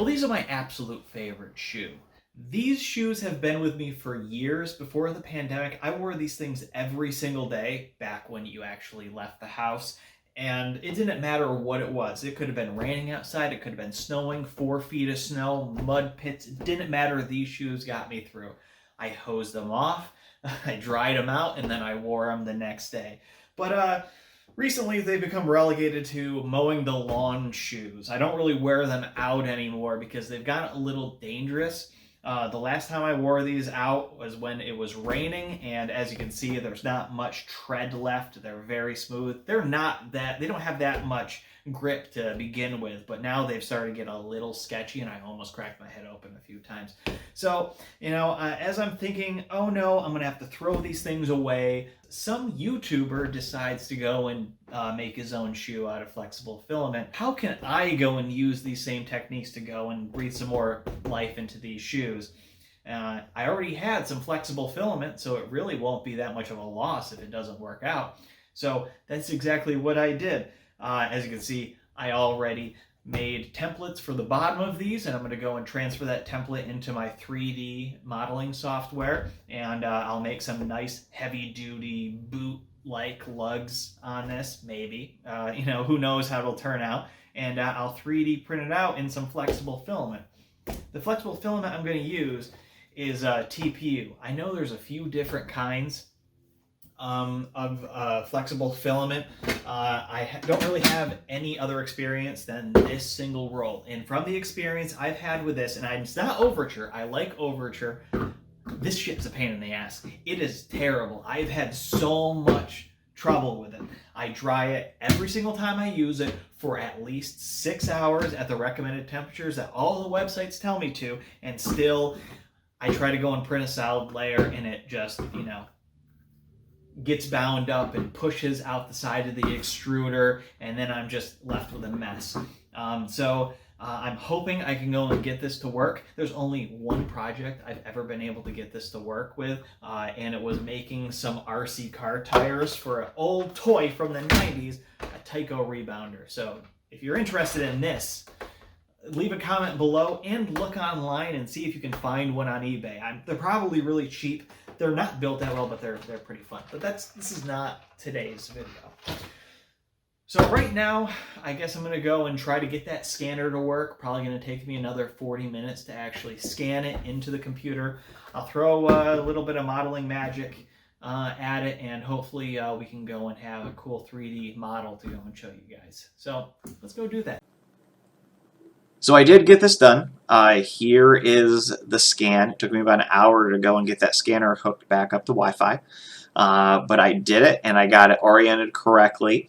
Well, these are my absolute favorite shoe. These shoes have been with me for years. Before the pandemic, I wore these things every single day back when you actually left the house. And it didn't matter what it was. It could have been raining outside, it could have been snowing, 4 feet of snow, mud pits. It didn't matter. These shoes got me through. I hosed them off, I dried them out, and then I wore them the next day. But recently, they've become relegated to mowing the lawn shoes. I don't really wear them out anymore because they've gotten a little dangerous. The last time I wore these out was when it was raining, and as you can see, there's not much tread left. They're very smooth. They don't have that much grip to begin with, but now they've started to get a little sketchy, and I almost cracked my head open a few times. So, as I'm thinking, oh no, I'm gonna have to throw these things away, some YouTuber decides to go and make his own shoe out of flexible filament. How can I go and use these same techniques to go and breathe some more life into these shoes? I already had some flexible filament, so it really won't be that much of a loss if it doesn't work out. So that's exactly what I did. As you can see, I already made templates for the bottom of these, and I'm going to go and transfer that template into my 3D modeling software, and I'll make some nice heavy-duty boot-like lugs on this, maybe. Who knows how it'll turn out. And I'll 3D print it out in some flexible filament. The flexible filament I'm going to use is TPU. I know there's a few different kinds of flexible filament. I don't really have any other experience than this single roll. And from the experience I've had with this, and it's not Overture, I like Overture, this shit's a pain in the ass. It is terrible. I've had so much trouble with it. I dry it every single time I use it for at least 6 hours at the recommended temperatures that all the websites tell me to, and still I try to go and print a solid layer and it just, gets bound up and pushes out the side of the extruder, and then I'm just left with a mess. I'm hoping I can go and get this to work. There's only one project I've ever been able to get this to work with, and it was making some RC car tires for an old toy from the 90s, a Tyco rebounder. So if you're interested in this, leave a comment below and look online and see if you can find one on eBay. They're probably really cheap. They're not built that well, but they're pretty fun. But this is not today's video. So right now, I guess I'm going to go and try to get that scanner to work. Probably going to take me another 40 minutes to actually scan it into the computer. I'll throw a little bit of modeling magic at it, and hopefully we can go and have a cool 3D model to go and show you guys. So let's go do that. So I did get this done. Here is the scan. It took me about an hour to go and get that scanner hooked back up to Wi-Fi. But I did it, and I got it oriented correctly.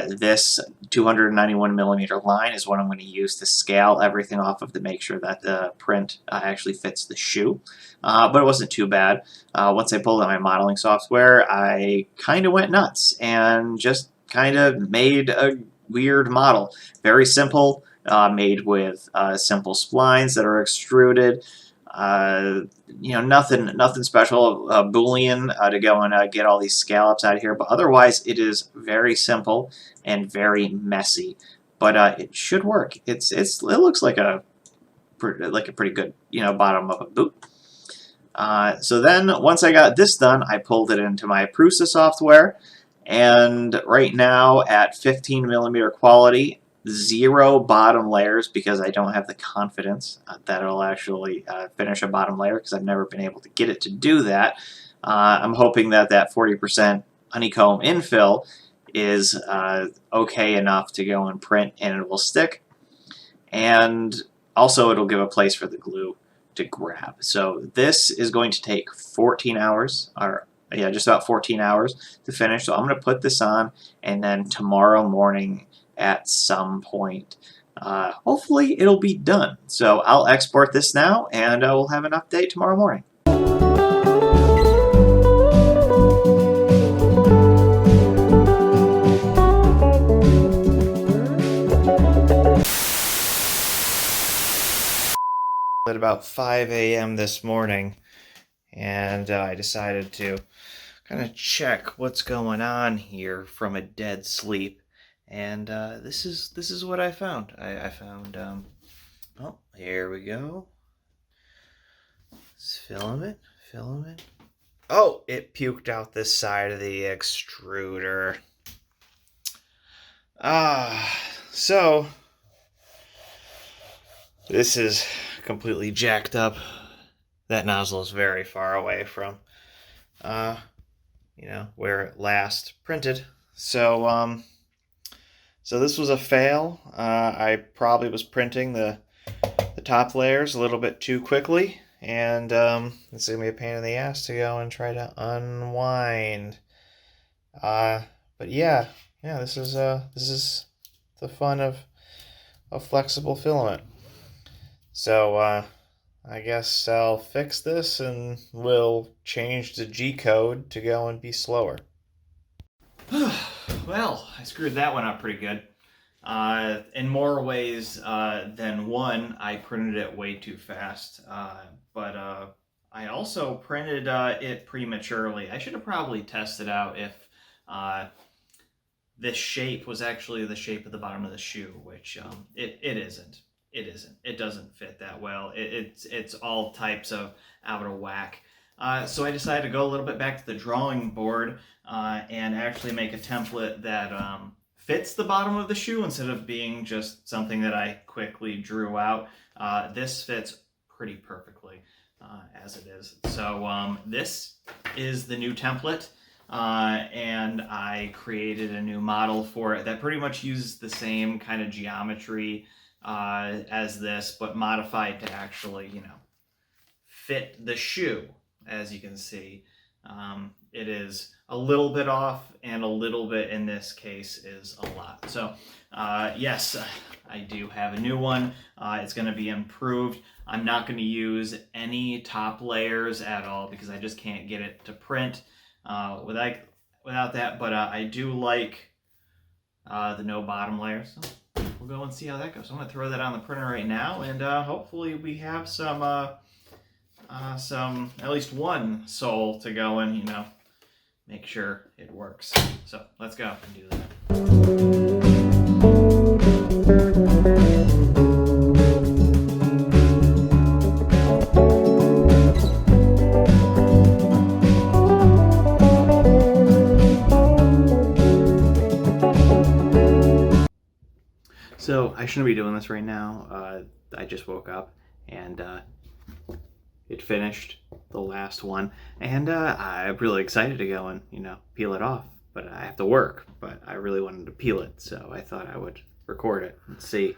This 291 millimeter line is what I'm going to use to scale everything off of to make sure that the print actually fits the shoe. But it wasn't too bad. Once I pulled out my modeling software, I kind of went nuts and just kind of made a weird model. Very simple. Made with simple splines that are extruded. Nothing special. Boolean to go and get all these scallops out of here, but otherwise it is very simple and very messy. But it should work. It looks like a pretty good bottom of a boot. So then once I got this done, I pulled it into my Prusa software, and right now at 15 millimeter quality. 0 bottom layers because I don't have the confidence that it'll actually finish a bottom layer because I've never been able to get it to do that. I'm hoping that 40% honeycomb infill is okay enough to go and print and it will stick. And also it'll give a place for the glue to grab. So this is going to take 14 hours, or yeah, just about 14 hours to finish. So I'm going to put this on, and then tomorrow morning at some point, hopefully it'll be done. So I'll export this now, and we'll have an update tomorrow morning. At about 5 a.m. this morning, and I decided to kind of check what's going on here from a dead sleep. And this is what I found. I found Oh, here we go. It's filament. Oh, it puked out this side of the extruder. So this is completely jacked up. That nozzle is very far away from, where it last printed. So, so this was a fail. I probably was printing the top layers a little bit too quickly, and it's gonna be a pain in the ass to go and try to unwind. But yeah, this is the fun of a flexible filament. So I guess I'll fix this and we'll change the G code to go and be slower. Well, I screwed that one up pretty good. In more ways than one, I printed it way too fast. But I also printed it prematurely. I should have probably tested out if this shape was actually the shape of the bottom of the shoe, which it isn't. It isn't. It doesn't fit that well. It's all types of out of whack. So I decided to go a little bit back to the drawing board and actually make a template that fits the bottom of the shoe instead of being just something that I quickly drew out. This fits pretty perfectly as it is. So this is the new template. And I created a new model for it that pretty much uses the same kind of geometry as this, but modified to actually, fit the shoe. As you can see, it is a little bit off, and a little bit in this case is a lot. So yes, I do have a new one. It's going to be improved. I'm not going to use any top layers at all because I just can't get it to print without that, but I do like the no bottom layers. So we'll go and see how that goes. I'm going to throw that on the printer right now, and hopefully we have some at least one sole to go and make sure it works. So let's go and do that. So I shouldn't be doing this right now. I just woke up and it finished the last one, and I'm really excited to go and peel it off. But I have to work. But I really wanted to peel it, so I thought I would record it and see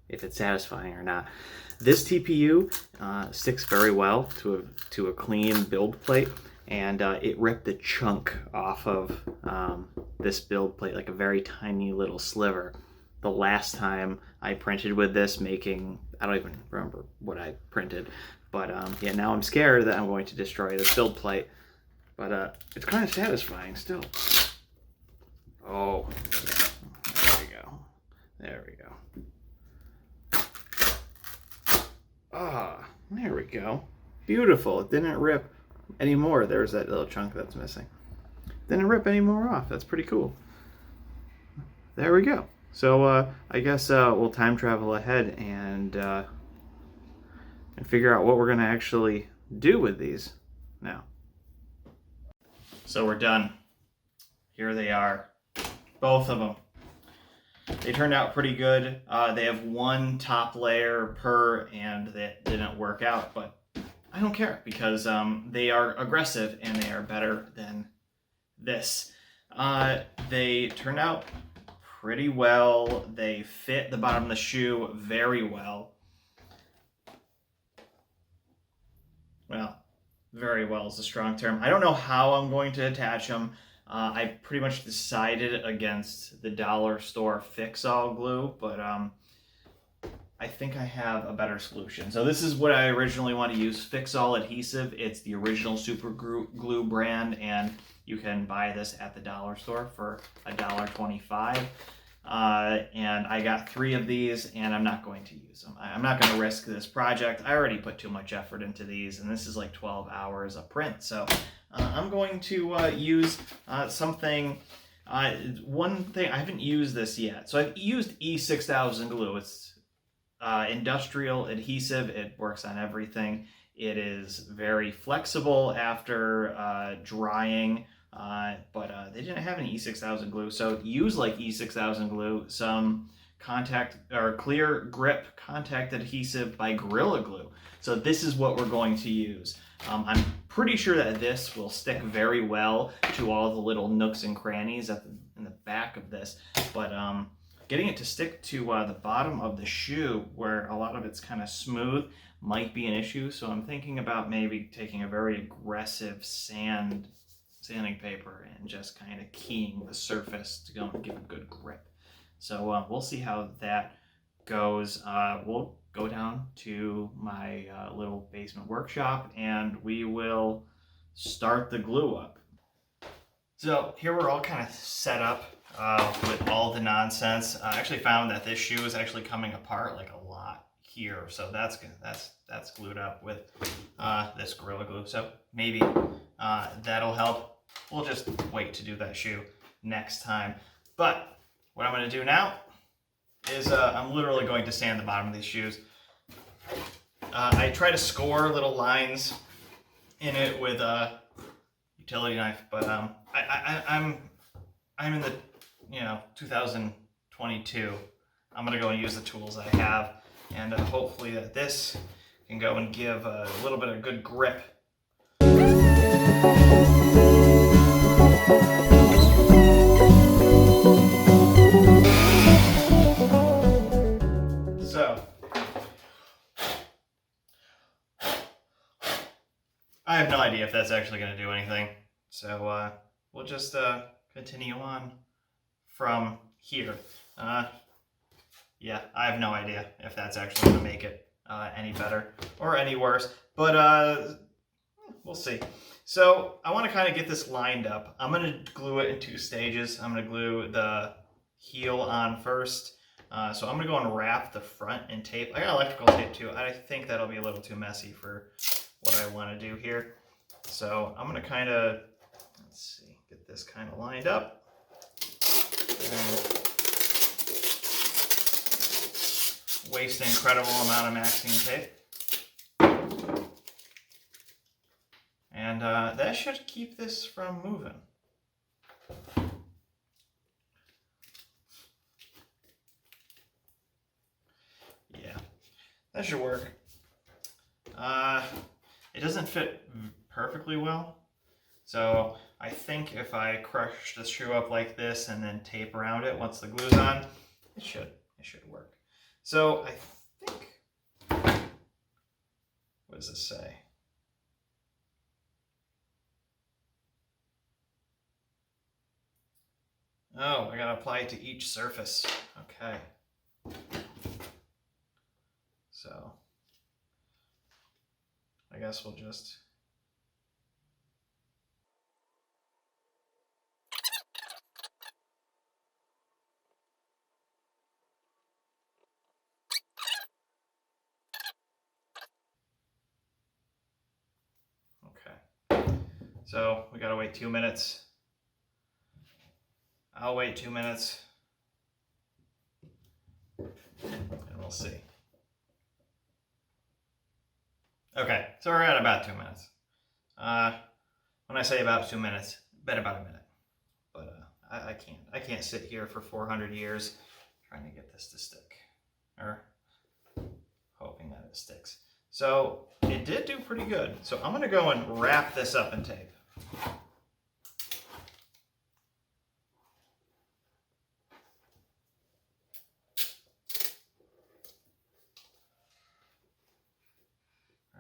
if it's satisfying or not. This TPU sticks very well to a clean build plate, and it ripped a chunk off of this build plate, like a very tiny little sliver. The last time I printed with this, I don't even remember what I printed, but yeah, now I'm scared that I'm going to destroy this build plate, but it's kind of satisfying still. Oh, yeah. There we go. There we go. Beautiful. It didn't rip anymore. There's that little chunk that's missing. Didn't rip any more off. That's pretty cool. There we go. So I guess we'll time travel ahead and figure out what we're going to actually do with these now. So we're done. Here they are. Both of them. They turned out pretty good. They have one top layer per, and that didn't work out, but I don't care because they are aggressive and they are better than this. They turned out pretty well. They fit the bottom of the shoe very well. Well, very well is a strong term. I don't know how I'm going to attach them. I pretty much decided against the dollar store fix-all glue, but I think I have a better solution. So this is what I originally want to use, fix-all adhesive. It's the original super glue brand, and you can buy this at the dollar store for $1.25. And I got 3 of these, and I'm not going to use them. I'm not going to risk this project. I already put too much effort into these, and this is like 12 hours of print. So I'm going to use something. One thing, I haven't used this yet. So I've used E6000 glue. It's industrial adhesive. It works on everything. It is very flexible after drying, but they didn't have any E6000 glue, so use like E6000 glue, some contact or clear grip contact adhesive by Gorilla Glue. So this is what we're going to use. I'm pretty sure that this will stick very well to all the little nooks and crannies in the back of this, but getting it to stick to the bottom of the shoe where a lot of it's kind of smooth might be an issue. So I'm thinking about maybe taking a very aggressive sanding paper and just kind of keying the surface to go and give a good grip. So we'll see how that goes. We'll go down to my little basement workshop and we will start the glue up. So here we're all kind of set up with all the nonsense. I actually found that this shoe is actually coming apart like a lot here, so that's glued up with this Gorilla Glue. So maybe that'll help. We'll just wait to do that shoe next time. But what I'm going to do now is I'm literally going to sand the bottom of these shoes. I try to score little lines in it with a utility knife, but I'm in the 2022. I'm gonna go and use the tools I have, and hopefully that this can go and give a little bit of good grip. So I have no idea if that's actually going to do anything. So we'll just continue on from here. Yeah, I have no idea if that's actually going to make it any better or any worse, but we'll see. So I want to kind of get this lined up. I'm going to glue it in 2 stages. I'm going to glue the heel on first. So I'm going to go and wrap the front in tape. I got electrical tape too. I think that'll be a little too messy for what I want to do here. So I'm going to kind of, let's see, get this kind of lined up. And waste an incredible amount of masking tape. And that should keep this from moving. Yeah, that should work. It doesn't fit perfectly well, so I think if I crush the shoe up like this and then tape around it once the glue's on, it should work. So I think, what does this say? Oh, I gotta apply it to each surface. Okay. So I guess we'll just okay. So we gotta wait 2 minutes. I'll wait 2 minutes and we'll see. Okay, so we're at about 2 minutes. When I say about 2 minutes, bet about a minute. But I can't sit here for 400 years trying to get this to stick, or hoping that it sticks. So it did do pretty good. So I'm gonna go and wrap this up in tape.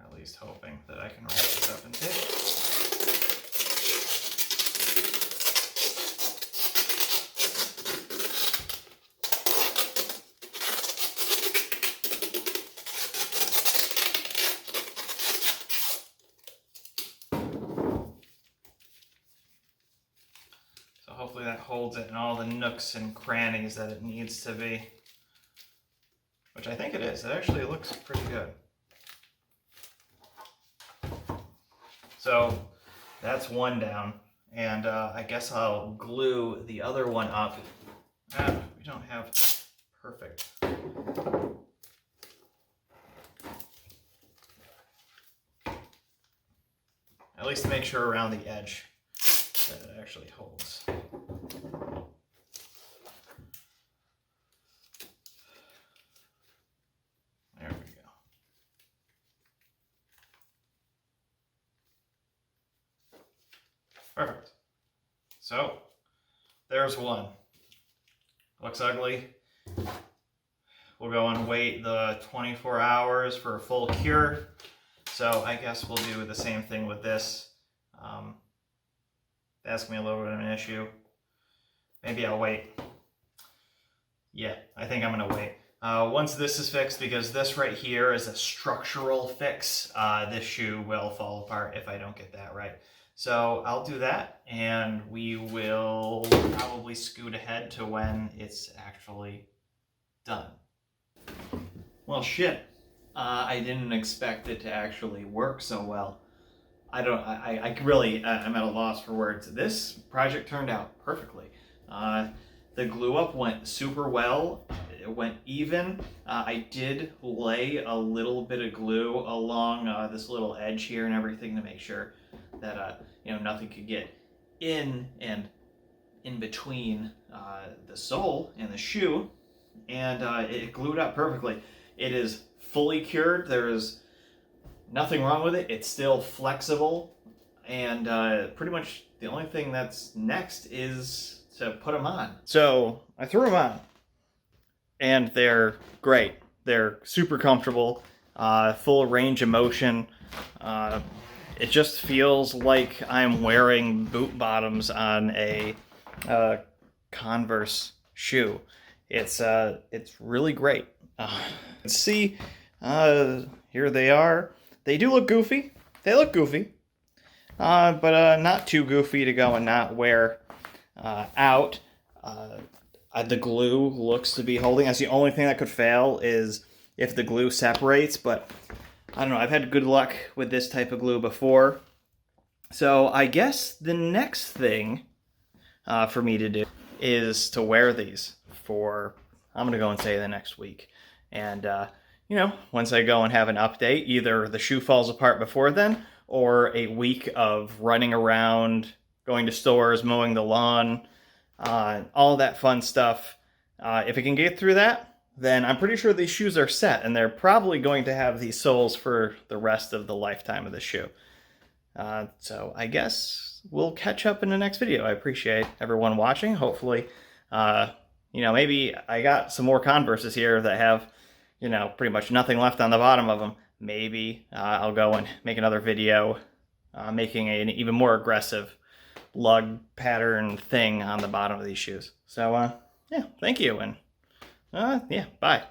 At least hoping that I can wrap this up in tape. So hopefully that holds it in all the nooks and crannies that it needs to be, which I think it is. It actually looks pretty good. So that's one down, and I guess I'll glue the other one up. We don't have perfect At least to make sure around the edge that it actually holds. There we go. Perfect. So, there's one. Looks ugly. We'll go and wait the 24 hours for a full cure. So I guess we'll do the same thing with this. That's gonna be a little bit of an issue. Maybe I'll wait. Yeah, I think I'm gonna wait. Once this is fixed, because this right here is a structural fix, this shoe will fall apart if I don't get that right. So I'll do that, and we will probably scoot ahead to when it's actually done. Well, shit. I didn't expect it to actually work so well. I'm at a loss for words. This project turned out perfectly. The glue up went super well. It went even. I did lay a little bit of glue along this little edge here and everything to make sure that nothing could get in and in between the sole and the shoe, and it glued up perfectly. It is fully cured. There is nothing wrong with it. It's still flexible, and pretty much the only thing that's next is to put them on. So I threw them on, and they're great. They're super comfortable, full range of motion. It just feels like I'm wearing boot bottoms on a Converse shoe. It's really great. Let's see. Here they are. They do look goofy. They look goofy, but not too goofy to go and not wear out. The glue looks to be holding. That's the only thing that could fail is if the glue separates, but I don't know. I've had good luck with this type of glue before. So I guess the next thing for me to do is to wear these for, I'm going to go and say the next week. And, once I go and have an update, either the shoe falls apart before then, or a week of running around, going to stores, mowing the lawn, all that fun stuff. If I can get through that, then I'm pretty sure these shoes are set, and they're probably going to have these soles for the rest of the lifetime of the shoe. So I guess we'll catch up in the next video. I appreciate everyone watching. Hopefully, maybe I got some more Converses here that have, pretty much nothing left on the bottom of them. Maybe I'll go and make another video making an even more aggressive lug pattern thing on the bottom of these shoes. So, yeah, thank you, and, bye.